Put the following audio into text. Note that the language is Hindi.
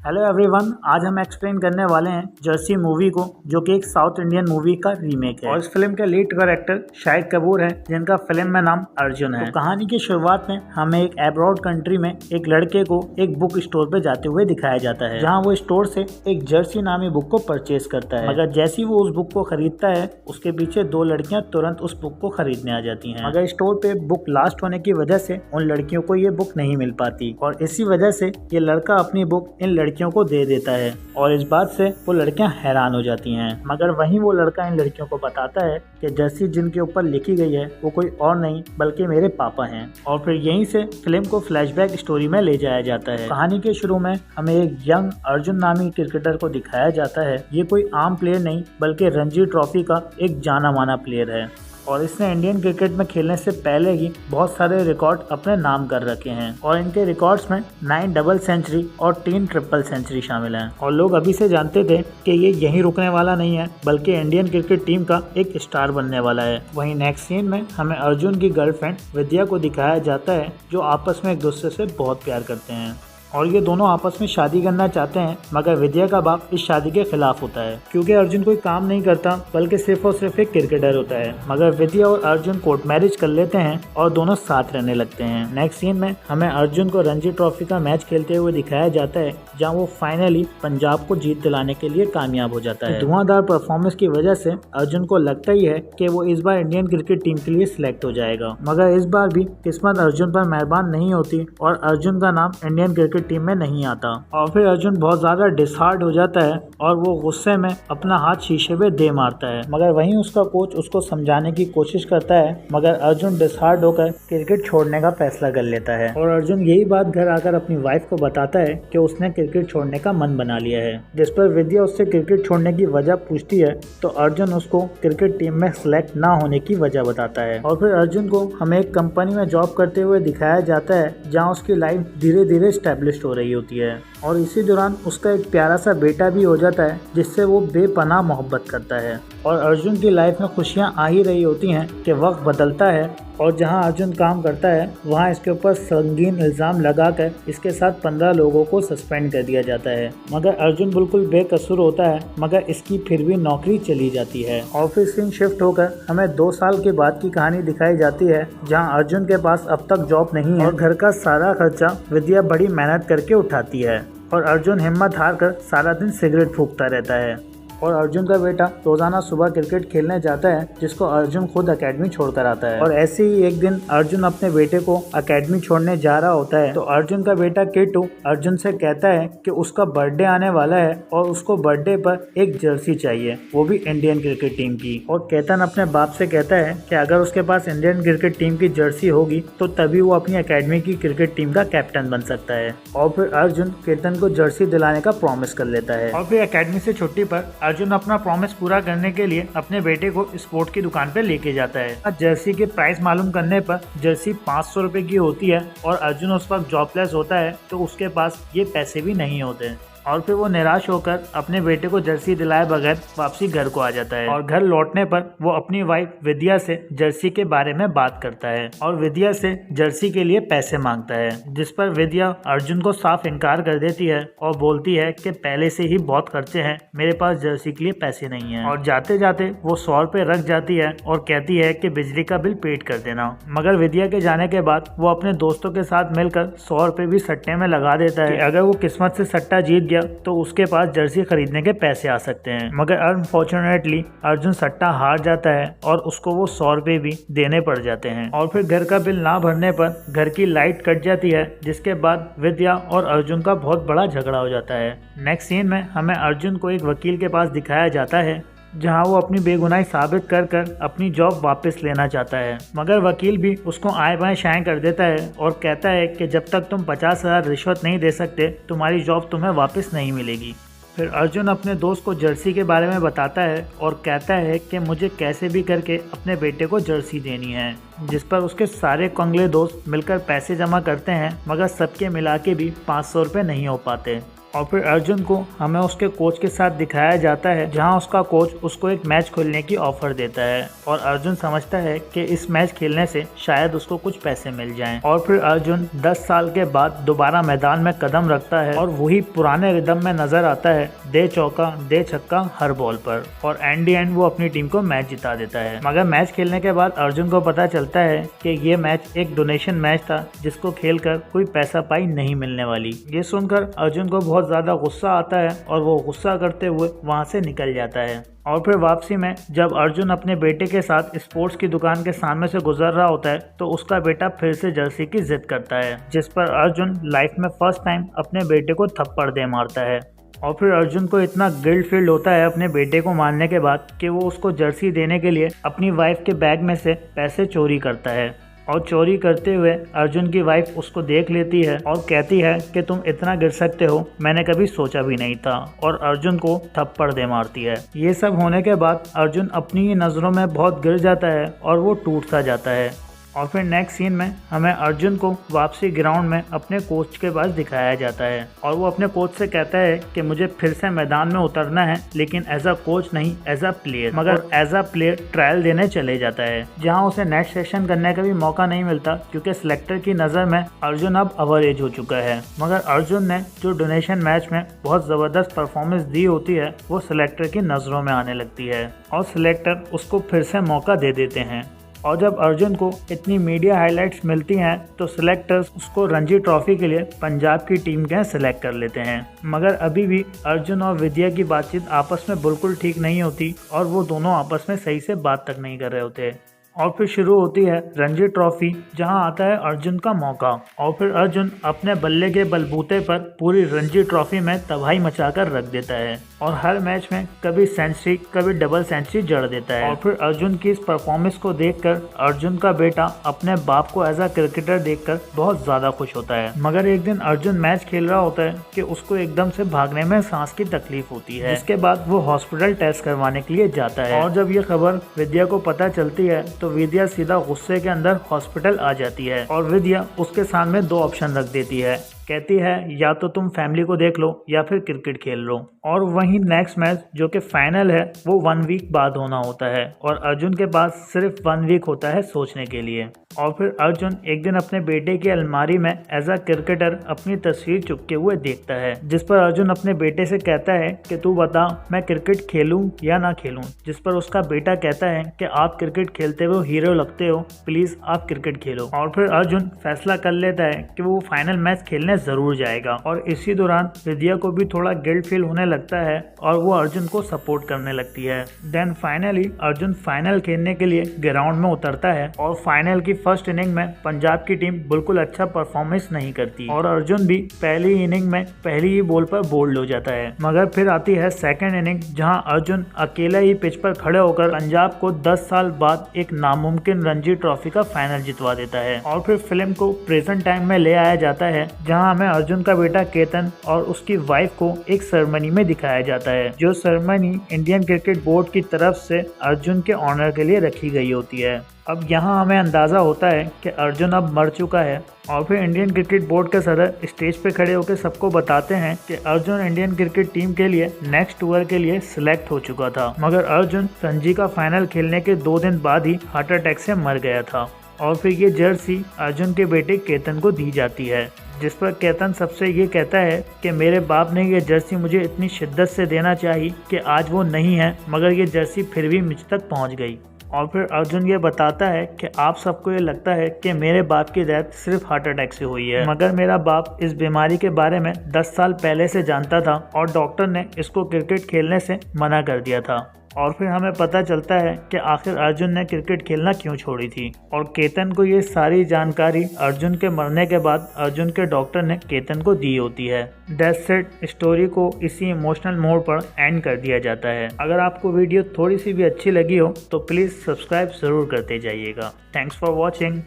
हेलो एवरीवन, आज हम एक्सप्लेन करने वाले हैं जर्सी मूवी को, जो कि एक साउथ इंडियन मूवी का रीमेक है। और इस फिल्म के लीड कैरेक्टर शाहिद कपूर है, जिनका फिल्म में नाम अर्जुन है। तो कहानी की शुरुआत में हमें एक अब्रॉड कंट्री में एक लड़के को एक बुक स्टोर पे जाते हुए दिखाया जाता है, जहां वो स्टोर से एक जर्सी नामी बुक को परचेज करता है। मगर जैसे ही वो उस बुक को खरीदता है, उसके पीछे दो लड़कियां तुरंत उस बुक को खरीदने आ जाती हैं। मगर स्टोर पे बुक लास्ट होने की वजह से उन लड़कियों को ये बुक नहीं मिल पाती, और इसी वजह से ये लड़का अपनी बुक इन लड़कियों को दे देता है। और इस बात से वो लड़कियां हैरान हो जाती हैं। मगर वहीं वो लड़का इन लड़कियों को बताता है कि जर्सी जिनके ऊपर लिखी गई है वो कोई और नहीं बल्कि मेरे पापा हैं। और फिर यहीं से फिल्म को फ्लैशबैक स्टोरी में ले जाया जाता है। कहानी के शुरू में हमें एक यंग अर्जुन नामी क्रिकेटर को दिखाया जाता है। ये कोई आम प्लेयर नहीं बल्कि रणजी ट्रॉफी का एक जाना माना प्लेयर है, और इसने इंडियन क्रिकेट में खेलने से पहले ही बहुत सारे रिकॉर्ड अपने नाम कर रखे हैं। और इनके रिकॉर्ड्स में 9 डबल सेंचुरी और 3 ट्रिपल सेंचुरी शामिल हैं। और लोग अभी से जानते थे कि ये यहीं रुकने वाला नहीं है, बल्कि इंडियन क्रिकेट टीम का एक स्टार बनने वाला है। वहीं नेक्स्ट सीन में हमें अर्जुन की गर्लफ्रेंड विद्या को दिखाया जाता है, जो आपस में एक दूसरे से बहुत प्यार करते हैं। और ये दोनों आपस में शादी करना चाहते हैं, मगर विद्या का बाप इस शादी के खिलाफ होता है, क्योंकि अर्जुन कोई काम नहीं करता बल्कि सिर्फ और सिर्फ एक क्रिकेटर होता है। मगर विद्या और अर्जुन कोर्ट मैरिज कर लेते हैं और दोनों साथ रहने लगते हैं। नेक्स्ट सीन में हमें अर्जुन को रणजी ट्रॉफी का मैच खेलते हुए दिखाया जाता है, जहाँ वो फाइनली पंजाब को जीत दिलाने के लिए कामयाब हो जाता है। धुआंधार परफॉर्मेंस की वजह से अर्जुन को लगता ही है कि वो इस बार इंडियन क्रिकेट टीम के लिए सिलेक्ट हो जाएगा। मगर इस बार भी किस्मत अर्जुन पर मेहरबान नहीं होती और अर्जुन का नाम इंडियन क्रिकेट टीम में नहीं आता। और फिर अर्जुन बहुत ज्यादा डिसहार्ट हो जाता है और वो गुस्से में अपना हाथ शीशे पे दे मारता है। मगर वहीं उसका कोच उसको समझाने की कोशिश करता है, मगर अर्जुन डिसहार्ट होकर क्रिकेट छोड़ने का फैसला कर लेता है। और अर्जुन यही बात घर आकर अपनी वाइफ को बताता है कि उसने क्रिकेट छोड़ने का मन बना लिया है। जिस पर विद्या उससे क्रिकेट छोड़ने की वजह पूछती है, तो अर्जुन उसको क्रिकेट टीम में सिलेक्ट ना होने की वजह बताता है। और फिर अर्जुन को हमें एक कंपनी में जॉब करते हुए दिखाया जाता है, जहाँ उसकी लाइफ धीरे धीरे स्टैब्लिश हो रही होती है। और इसी दौरान उसका एक प्यारा सा बेटा भी हो जाता है, जिससे वो बेपनाह मोहब्बत करता है। और अर्जुन की लाइफ में खुशियां आ ही रही होती हैं कि वक्त बदलता है, और जहां अर्जुन काम करता है वहां इसके ऊपर संगीन इल्ज़ाम लगाकर इसके साथ 15 लोगों को सस्पेंड कर दिया जाता है। मगर अर्जुन बिल्कुल बेकसूर होता है, मगर इसकी फिर भी नौकरी चली जाती है। ऑफिस सीन शिफ्ट होकर हमें 2 साल के बाद की कहानी दिखाई जाती है, जहाँ अर्जुन के पास अब तक जॉब नहीं है और घर का सारा खर्चा विद्या बड़ी मेहनत करके उठाती है। और अर्जुन हिम्मत हार कर सारा दिन सिगरेट फूंकता रहता है। और अर्जुन का बेटा रोजाना सुबह क्रिकेट खेलने जाता है, जिसको अर्जुन खुद एकेडमी छोड़कर आता है। और ऐसे ही एक दिन अर्जुन अपने बेटे को एकेडमी छोड़ने जा रहा होता है, तो अर्जुन का बेटा किट्टू अर्जुन से कहता है कि उसका बर्थडे आने वाला है और उसको बर्थडे पर एक जर्सी चाहिए, वो भी इंडियन क्रिकेट टीम की। और केतन अपने बाप से कहता है कि अगर उसके पास इंडियन क्रिकेट टीम की जर्सी होगी तो तभी वो अपनी एकेडमी की क्रिकेट टीम का कैप्टन बन सकता है। और फिर अर्जुन केतन को जर्सी दिलाने का प्रॉमिस कर लेता है। और फिर एकेडमी से छुट्टी पर अर्जुन अपना प्रॉमिस पूरा करने के लिए अपने बेटे को स्पोर्ट की दुकान पे लेके जाता है। जर्सी के प्राइस मालूम करने पर जर्सी 500 रुपए की होती है, और अर्जुन उस वक्त जॉबलेस होता है, तो उसके पास ये पैसे भी नहीं होते। और फिर वो निराश होकर अपने बेटे को जर्सी दिलाए बगैर वापसी घर को आ जाता है। और घर लौटने पर वो अपनी वाइफ विद्या से जर्सी के बारे में बात करता है और विद्या से जर्सी के लिए पैसे मांगता है, जिस पर विद्या अर्जुन को साफ इनकार कर देती है और बोलती है कि पहले से ही बहुत खर्चे हैं, मेरे पास जर्सी के लिए पैसे नहीं है। और जाते जाते वो 100 रुपए रख जाती है और कहती है कि बिजली का बिल पेड कर देना। मगर विद्या के जाने के बाद वो अपने दोस्तों के साथ मिलकर 100 रुपए भी सट्टे में लगा देता है कि अगर वो किस्मत से सट्टा जीत गया तो उसके पास जर्सी खरीदने के पैसे आ सकते हैं। मगर अनफॉर्चुनेटली अर्जुन सट्टा हार जाता है और उसको वो 100 रुपए भी देने पड़ जाते हैं। और फिर घर का बिल ना भरने पर घर की लाइट कट जाती है, जिसके बाद विद्या और अर्जुन का बहुत बड़ा झगड़ा हो जाता है। नेक्स्ट सीन में हमें अर्जुन को एक वकील के पास दिखाया जाता है, जहां वो अपनी बेगुनाही साबित कर कर अपनी जॉब वापस लेना चाहता है। मगर वकील भी उसको आए बाएं शाएं कर देता है और कहता है कि जब तक तुम 50,000 रिश्वत नहीं दे सकते, तुम्हारी जॉब तुम्हें वापस नहीं मिलेगी। फिर अर्जुन अपने दोस्त को जर्सी के बारे में बताता है और कहता है कि मुझे कैसे भी करके अपने बेटे को जर्सी देनी है, जिस पर उसके सारे कंगले दोस्त मिलकर पैसे जमा करते हैं, मगर सबके मिला के भी 500 रुपये नहीं हो पाते। और फिर अर्जुन को हमें उसके कोच के साथ दिखाया जाता है, जहां उसका कोच उसको एक मैच खेलने की ऑफर देता है और अर्जुन समझता है कि इस मैच खेलने से शायद उसको कुछ पैसे मिल जाएं। और फिर अर्जुन 10 साल के बाद दोबारा मैदान में कदम रखता है और वही पुराने रिदम में नजर आता है, दे चौका दे छक्का हर बॉल पर, और एंड वो अपनी टीम को मैच जिता देता है। मगर मैच खेलने के बाद अर्जुन को पता चलता है कि ये मैच एक डोनेशन मैच था, जिसको खेलकर कोई पैसा पाई नहीं मिलने वाली। ये सुनकर अर्जुन को बहुत ज्यादा गुस्सा आता है और वो गुस्सा करते हुए वहां से निकल जाता है। और फिर वापसी में जब अर्जुन अपने बेटे के साथ स्पोर्ट्स की दुकान के सामने से गुजर रहा होता है तो उसका बेटा फिर से जर्सी की जिद करता है, जिस पर अर्जुन लाइफ में फर्स्ट टाइम अपने बेटे को थप्पड़ दे मारता है। और फिर अर्जुन को इतना गिल्ट फील होता है अपने बेटे को मारने के बाद कि वो उसको जर्सी देने के लिए अपनी वाइफ के बैग में से पैसे चोरी करता है। और चोरी करते हुए अर्जुन की वाइफ उसको देख लेती है और कहती है कि तुम इतना गिर सकते हो, मैंने कभी सोचा भी नहीं था, और अर्जुन को थप्पड़ दे मारती है। ये सब होने के बाद अर्जुन अपनी ही नज़रों में बहुत गिर जाता है और वो टूट सा जाता है। और फिर नेक्स्ट सीन में हमें अर्जुन को वापसी ग्राउंड में अपने कोच के पास दिखाया जाता है और वो अपने कोच से कहता है कि मुझे फिर से मैदान में उतरना है, लेकिन एज अ कोच नहीं, एज अ प्लेयर। मगर एज अ प्लेयर ट्रायल देने चले जाता है, जहां उसे नेक्स्ट सेशन करने का भी मौका नहीं मिलता, क्योंकि सिलेक्टर की नज़र में अर्जुन अब ओवर एज हो चुका है। मगर अर्जुन ने जो डोनेशन मैच में बहुत ज़बरदस्त परफॉर्मेंस दी होती है, वो सिलेक्टर की नज़रों में आने लगती है और सिलेक्टर उसको फिर से मौका दे देते हैं। और जब अर्जुन को इतनी मीडिया हाइलाइट्स मिलती हैं तो सिलेक्टर्स उसको रणजी ट्रॉफी के लिए पंजाब की टीम के सिलेक्ट कर लेते हैं। मगर अभी भी अर्जुन और विद्या की बातचीत आपस में बिल्कुल ठीक नहीं होती और वो दोनों आपस में सही से बात तक नहीं कर रहे होते। और फिर शुरू होती है रणजी ट्रॉफी, जहां आता है अर्जुन का मौका। और फिर अर्जुन अपने बल्ले के बलबूते पर पूरी रणजी ट्रॉफी में तबाही मचाकर रख देता है और हर मैच में कभी सेंचुरी कभी डबल सेंचुरी जड़ देता है। और फिर अर्जुन की इस परफॉर्मेंस को देखकर अर्जुन का बेटा अपने बाप को एज अ क्रिकेटर देखकर बहुत ज्यादा खुश होता है। मगर एक दिन अर्जुन मैच खेल रहा होता है कि उसको एकदम से भागने में सांस की तकलीफ होती है, जिसके बाद वो हॉस्पिटल टेस्ट करवाने के लिए जाता है। और जब ये खबर विद्या को पता चलती है तो विद्या सीधा गुस्से के अंदर हॉस्पिटल आ जाती है और विद्या उसके सामने 2 ऑप्शन रख देती है। कहती है या तो तुम फैमिली को देख लो या फिर क्रिकेट खेल लो। और वहीं नेक्स्ट मैच जो कि फाइनल है वो 1 वीक बाद होना होता है और अर्जुन के पास सिर्फ 1 वीक होता है सोचने के लिए। और फिर अर्जुन एक दिन अपने बेटे की अलमारी में एज अ क्रिकेटर अपनी तस्वीर चुपके हुए देखता है, जिस पर अर्जुन अपने बेटे से कहता है कि तू बता मैं क्रिकेट खेलूं या ना खेलूं। जिस पर उसका बेटा कहता है कि आप क्रिकेट खेलते हुए हीरो लगते हो, प्लीज आप क्रिकेट खेलो। और फिर अर्जुन फैसला कर लेता है कि वो फाइनल मैच खेलने जरूर जाएगा। और इसी दौरान विद्या को भी थोड़ा गिल्ट फील होने लगता है और वो अर्जुन को सपोर्ट करने लगती है। देन फाइनली अर्जुन फाइनल खेलने के लिए ग्राउंड में उतरता है और फाइनल की फर्स्ट इनिंग में पंजाब की टीम बिल्कुल अच्छा परफॉर्मेंस नहीं करती और अर्जुन भी पहली इनिंग में पहली ही बॉल पर बोल्ड हो जाता है। मगर फिर आती है सेकंड इनिंग, जहां अर्जुन अकेला ही पिच पर खड़े होकर पंजाब को 10 साल बाद एक नामुमकिन रणजी ट्रॉफी का फाइनल जितवा देता है। और फिर फिल्म को प्रेजेंट टाइम में ले आया जाता है, जहां हमें अर्जुन का बेटा केतन और उसकी वाइफ को एक सेरेमनी में दिखाया जाता है, जो सेरेमनी इंडियन क्रिकेट बोर्ड की तरफ से अर्जुन के ऑनर के लिए रखी गई होती है। अब यहाँ हमें अंदाज़ा होता है कि अर्जुन अब मर चुका है। और फिर इंडियन क्रिकेट बोर्ड के सदर स्टेज पे खड़े होकर सबको बताते हैं कि अर्जुन इंडियन क्रिकेट टीम के लिए नेक्स्ट टूर के लिए सिलेक्ट हो चुका था, मगर अर्जुन रणजी का फाइनल खेलने के 2 दिन बाद ही हार्ट अटैक से मर गया था। और फिर ये जर्सी अर्जुन के बेटे केतन को दी जाती है, जिस पर केतन सबसे ये कहता है कि मेरे बाप ने ये जर्सी मुझे इतनी शिद्दत से देना चाहिए कि आज वो नहीं है, मगर ये जर्सी फिर भी मुझ तक पहुंच गई। और फिर अर्जुन ये बताता है कि आप सबको ये लगता है कि मेरे बाप की डेथ सिर्फ हार्ट अटैक से हुई है, मगर मेरा बाप इस बीमारी के बारे में 10 साल पहले से जानता था और डॉक्टर ने इसको क्रिकेट खेलने से मना कर दिया था। और फिर हमें पता चलता है कि आखिर अर्जुन ने क्रिकेट खेलना क्यों छोड़ी थी। और केतन को ये सारी जानकारी अर्जुन के मरने के बाद अर्जुन के डॉक्टर ने केतन को दी होती है। दैट्स इट, स्टोरी को इसी इमोशनल मोड पर एंड कर दिया जाता है। अगर आपको वीडियो थोड़ी सी भी अच्छी लगी हो तो प्लीज़ सब्सक्राइब ज़रूर करते जाइएगा। Thanks for watching.